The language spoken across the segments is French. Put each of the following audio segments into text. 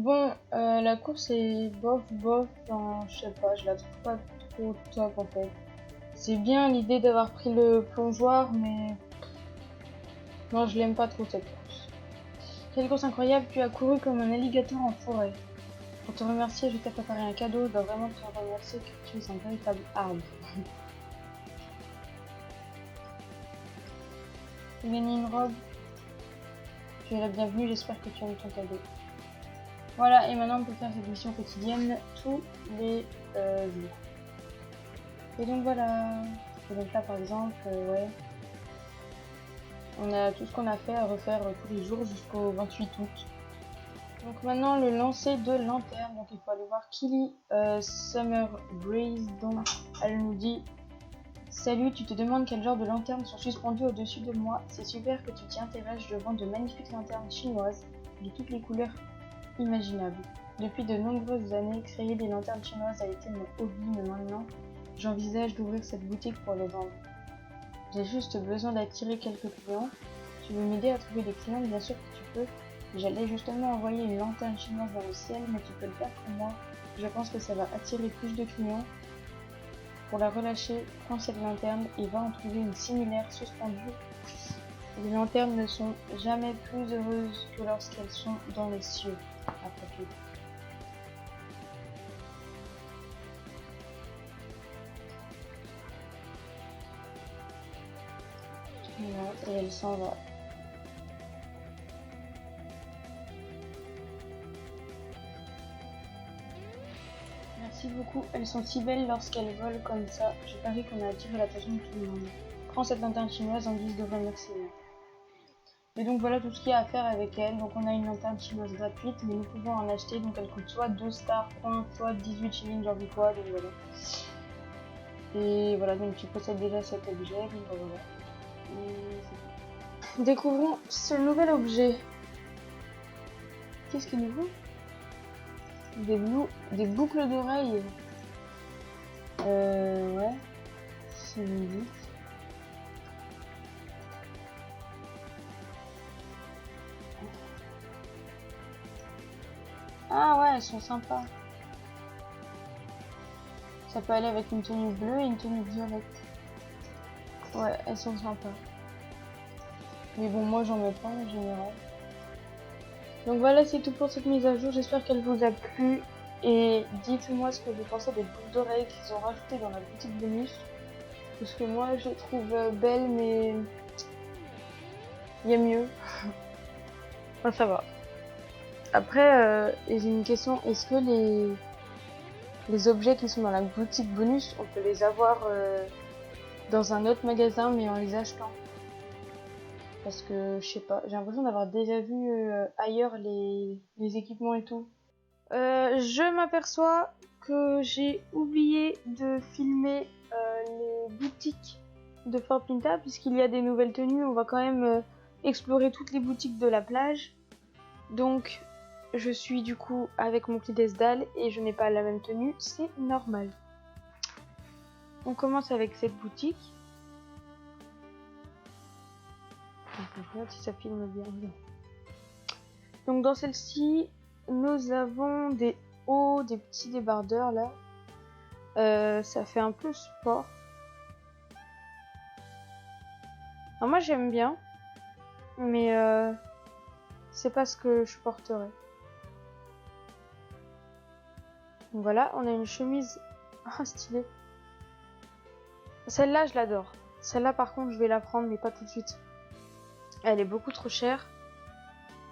Bon, la course est bof, enfin, je sais pas, je la trouve pas trop top en fait. C'est bien l'idée d'avoir pris le plongeoir, mais non, je l'aime pas trop cette course. Quelle course incroyable, tu as couru comme un alligator en forêt. Pour te remercier, je t'ai préparé un cadeau, je dois vraiment te remercier car tu es un véritable arbre. Tu as gagné une robe, tu es la bienvenue, j'espère que tu aimes ton cadeau. Voilà, et maintenant on peut faire cette mission quotidienne tous les jours. Et donc voilà. Et donc là par exemple, ouais. On a tout ce qu'on a fait à refaire tous les jours jusqu'au 28 août. Donc maintenant le lancer de lanterne. Donc il faut aller voir Killy Summer Breeze. Donc elle nous dit: salut, tu te demandes quel genre de lanternes sont suspendues au-dessus de moi. C'est super que tu t'y intéresses, je vends de magnifiques lanternes chinoises de toutes les couleurs imaginables. Depuis de nombreuses années, créer des lanternes chinoises a été mon hobby, mais maintenant j'envisage d'ouvrir cette boutique pour les vendre. J'ai juste besoin d'attirer quelques clients. Tu veux m'aider à trouver des clients? Bien sûr que tu peux. J'allais justement envoyer une lanterne chinoise dans le ciel, mais tu peux le faire pour moi. Je pense que ça va attirer plus de clients. Pour la relâcher, prends cette lanterne et va en trouver une similaire suspendue. Les lanternes ne sont jamais plus heureuses que lorsqu'elles sont dans les cieux, après tout. Et elle s'en va. Merci beaucoup, elles sont si belles lorsqu'elles volent comme ça. Je parie qu'on a attiré l'attention de tout le monde. Prends cette lanterne chinoise en guise de remerciement. Et donc voilà tout ce qu'il y a à faire avec elle. Donc on a une lanterne chinoise gratuite, mais nous pouvons en acheter. Donc elle coûte soit 2 stars points, soit 18 shillings, j'en sais quoi. Donc voilà. Et voilà, donc tu possèdes déjà cet objet. Donc voilà. Découvrons ce nouvel objet. Qu'est-ce qu'il nous vaut? Des boucles d'oreilles. Ouais. C'est midi. Ah ouais, elles sont sympas. Ça peut aller avec une tenue bleue et une tenue violette. Ouais, elles sont sympas. Mais bon, moi j'en mets pas en général. Donc voilà, c'est tout pour cette mise à jour. J'espère qu'elle vous a plu. Et dites-moi ce que vous pensez des boucles d'oreilles qu'ils ont rajoutées dans la boutique bonus. Parce que moi je les trouve belles, mais il y a mieux. Enfin, ça va. Après, j'ai une question. Est-ce que les objets qui sont dans la boutique bonus, on peut les avoir dans un autre magasin, mais en les achetant? Parce que, je sais pas, j'ai l'impression d'avoir déjà vu ailleurs les équipements et tout. Je m'aperçois que j'ai oublié de filmer les boutiques de Fort Pinta, puisqu'il y a des nouvelles tenues. On va quand même explorer toutes les boutiques de la plage. Donc, je suis du coup avec mon petit Desdal et je n'ai pas la même tenue, c'est normal. On commence avec cette boutique. Je regarde si ça filme bien. Donc dans celle-ci, nous avons des hauts, des petits débardeurs là. Ça fait un peu sport. Alors moi j'aime bien, mais c'est pas ce que je porterai. Donc voilà, on a une chemise stylée. Celle-là je l'adore. Celle-là par contre je vais la prendre mais pas tout de suite. Elle est beaucoup trop chère.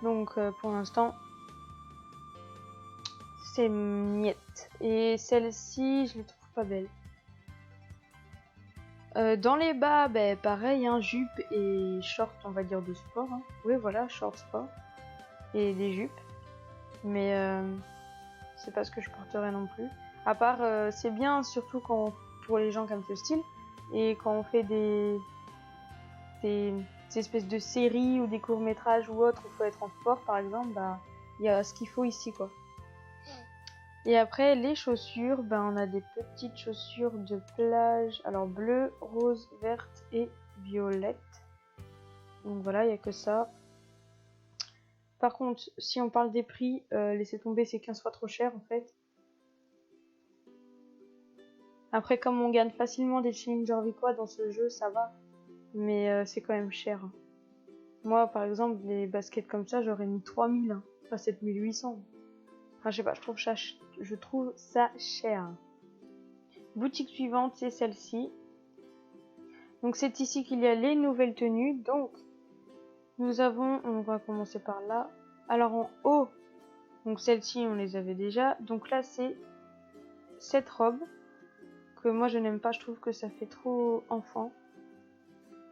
Donc pour l'instant c'est miette. Et celle-ci je la trouve pas belle. Dans les bas, pareil, hein, jupe et short, on va dire de sport. Hein. Oui, voilà, short sport et des jupes. Mais c'est pas ce que je porterai non plus. À part, c'est bien surtout pour les gens qui aiment ce style et quand on fait des espèces de séries ou des courts-métrages ou autres, il faut être en sport par exemple, il y a ce qu'il faut ici quoi. Et après les chaussures, on a des petites chaussures de plage, alors bleu, rose, verte et violette. Donc voilà, il n'y a que ça. Par contre, si on parle des prix, laissez tomber, c'est 15 fois trop cher en fait. Après, comme on gagne facilement des challenges ou quoi dans ce jeu, ça va. Mais c'est quand même cher. Moi, par exemple, les baskets comme ça, j'aurais mis 3000, hein, pas 7800. Enfin, je sais pas, je trouve ça cher. Boutique suivante, c'est celle-ci. Donc, c'est ici qu'il y a les nouvelles tenues. Donc, nous avons, on va commencer par là. Alors, en haut, donc celle-ci, on les avait déjà. Donc là, c'est cette robe que moi, je n'aime pas. Je trouve que ça fait trop enfant.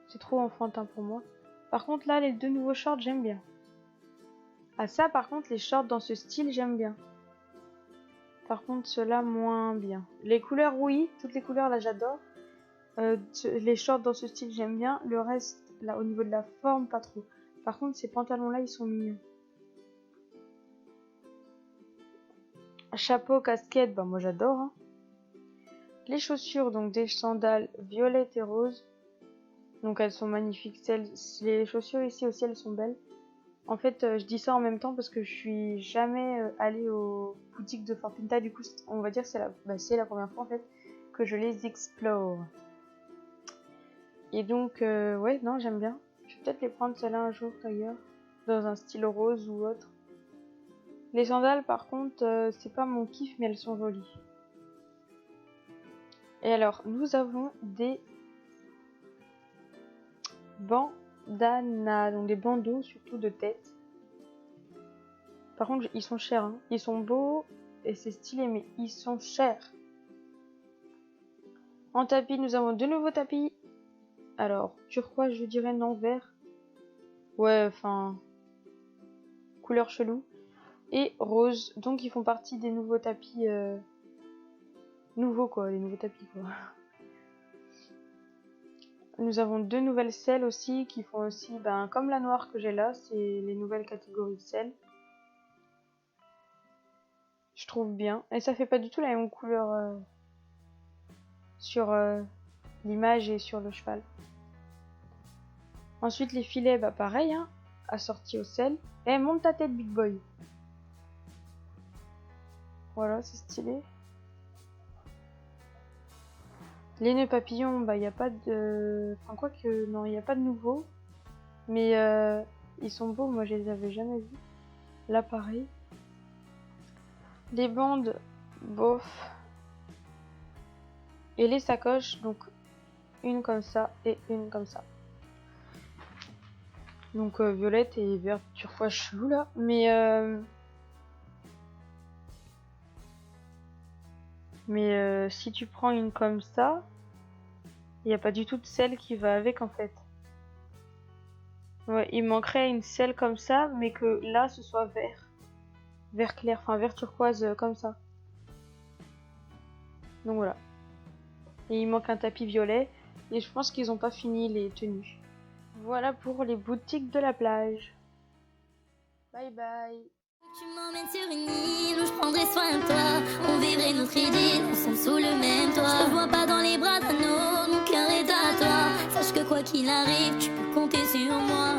C'est trop enfantin pour moi. Par contre, là, les deux nouveaux shorts, j'aime bien. Ah, ça, par contre, les shorts dans ce style, j'aime bien. Par contre, ceux-là, moins bien. Les couleurs, oui. Toutes les couleurs, là, j'adore. Les shorts dans ce style, j'aime bien. Le reste, là, au niveau de la forme, pas trop. Par contre, ces pantalons-là, ils sont mignons. Chapeau, casquette, bah, moi, j'adore. Hein. Les chaussures, donc des sandales violettes et roses. Donc, elles sont magnifiques. Les chaussures ici aussi, elles sont belles. En fait, je dis ça en même temps parce que je suis jamais allée aux boutiques de Fortinta. Du coup, on va dire que c'est la première fois en fait que je les explore. Et donc, ouais, non, j'aime bien. Je vais peut-être les prendre celles-là un jour d'ailleurs, dans un style rose ou autre. Les sandales, par contre, c'est pas mon kiff, mais elles sont jolies. Et alors, nous avons des bandanas, donc des bandeaux surtout de tête. Par contre, ils sont chers. Hein. Ils sont beaux et c'est stylé, mais ils sont chers. En tapis, nous avons deux nouveaux tapis. Alors, turquoise, je dirais non, vert. Ouais, enfin, couleur chelou. Et rose, donc ils font partie des nouveaux tapis. Nouveaux quoi, les nouveaux tapis quoi. Nous avons deux nouvelles selles aussi qui font aussi, ben, comme la noire que j'ai là, c'est les nouvelles catégories de selles. Je trouve bien. Et ça fait pas du tout la même couleur sur l'image et sur le cheval. Ensuite, les filets, bah pareil, hein, assortis aux selles. Et monte ta tête, Big Boy. Voilà, c'est stylé. Les nœuds papillons, bah il n'y a pas de... Enfin, quoi que... Non, il n'y a pas de nouveau. Mais ils sont beaux, moi je les avais jamais vus. Là, pareil. Les bandes, bof. Et les sacoches, donc une comme ça et une comme ça. Donc violette et vert turquoise chelou là. Mais si tu prends une comme ça, il n'y a pas du tout de selle qui va avec en fait. Ouais, il manquerait une selle comme ça, mais que là ce soit vert. Vert clair, enfin vert turquoise comme ça. Donc voilà. Et il manque un tapis violet. Et je pense qu'ils n'ont pas fini les tenues. Voilà pour les boutiques de la plage. Bye bye. Tu m'emmènes sur une île où je prendrai soin de toi. On vivrait notre idylle, ensemble sous le même toit. Je te vois pas dans les bras d'un autre, mon cœur est à toi. Sache que quoi qu'il arrive, tu peux compter sur moi.